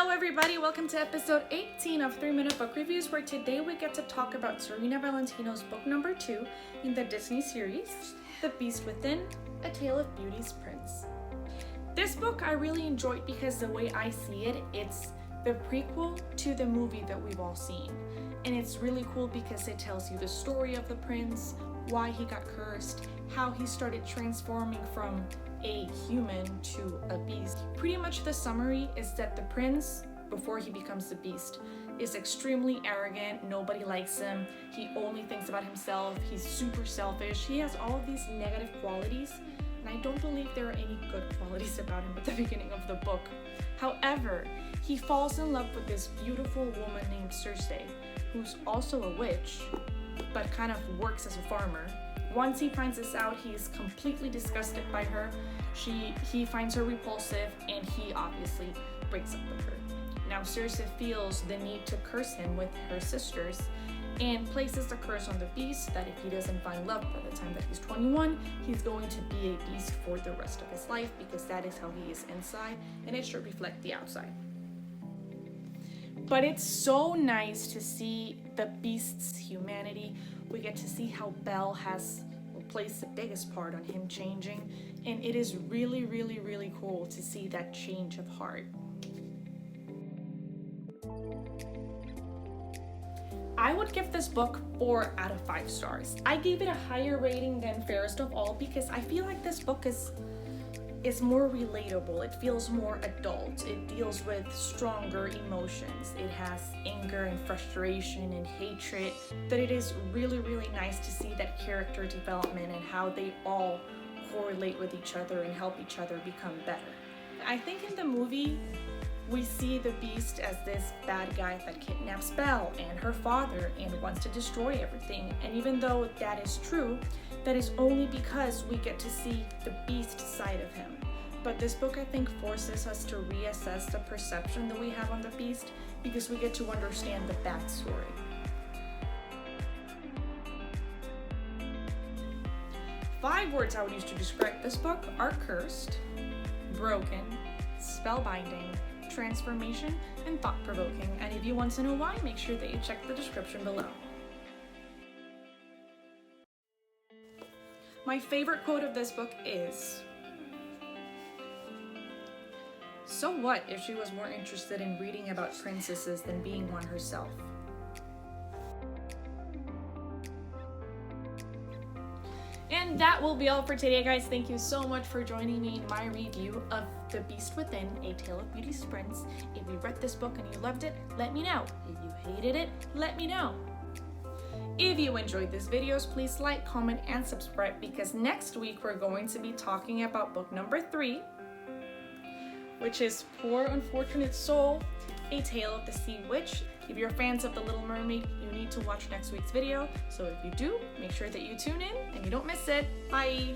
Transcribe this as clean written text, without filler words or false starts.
Hello everybody, welcome to episode 18 of 3-Minute Book Reviews, where today we get to talk about Serena Valentino's book number 2 in the Disney series, The Beast Within, A Tale of Beauty's Prince. This book I really enjoyed because the way I see it, it's the prequel to the movie that we've all seen. And it's really cool because it tells you the story of the prince, why he got cursed, how he started transforming from a human to a beast. Pretty much the summary is that the prince, before he becomes the beast, is extremely arrogant. Nobody likes him. He only thinks about himself. He's super selfish. He has all of these negative qualities, and I don't believe there are any good qualities about him at the beginning of the book. However, he falls in love with this beautiful woman named Circe, who's also a witch, but kind of works as a farmer. Once he finds this out, he's completely disgusted by her. He finds her repulsive, and he obviously breaks up with her. Now Circe feels the need to curse him with her sisters and places the curse on the beast that if he doesn't find love by the time that he's 21, he's going to be a beast for the rest of his life, because that is how he is inside, and it should reflect the outside. But it's so nice to see the beast's humanity. We get to see how Belle plays the biggest part on him changing, and it is really, really, really cool to see that change of heart. I would give this book 4 out of 5 stars. I gave it a higher rating than Fairest of All because I feel like this book is more relatable. It feels more adult. It deals with stronger emotions. It has anger and frustration and hatred. That it is really, really nice to see that character development and how they all correlate with each other and help each other become better. I think in the movie, we see the beast as this bad guy that kidnaps Belle and her father and wants to destroy everything. And even though that is true, that is only because we get to see the beast side of him. But this book, I think, forces us to reassess the perception that we have on the beast, because we get to understand the backstory. Five words I would use to describe this book are cursed, broken, spellbinding, transformation, and thought-provoking. And if you want to know why, make sure that you check the description below. My favorite quote of this book is, "So what if she was more interested in reading about princesses than being one herself?" And that will be all for today, guys. Thank you so much for joining me in my review of The Beast Within, A Tale of Beauty's Prince. If you read this book and you loved it, let me know. If you hated it, let me know. If you enjoyed these videos, please like, comment, and subscribe, because next week we're going to be talking about book number 3, which is Poor Unfortunate Soul, A Tale of the Sea Witch. If you're fans of The Little Mermaid, you need to watch next week's video. So if you do, make sure that you tune in and you don't miss it. Bye!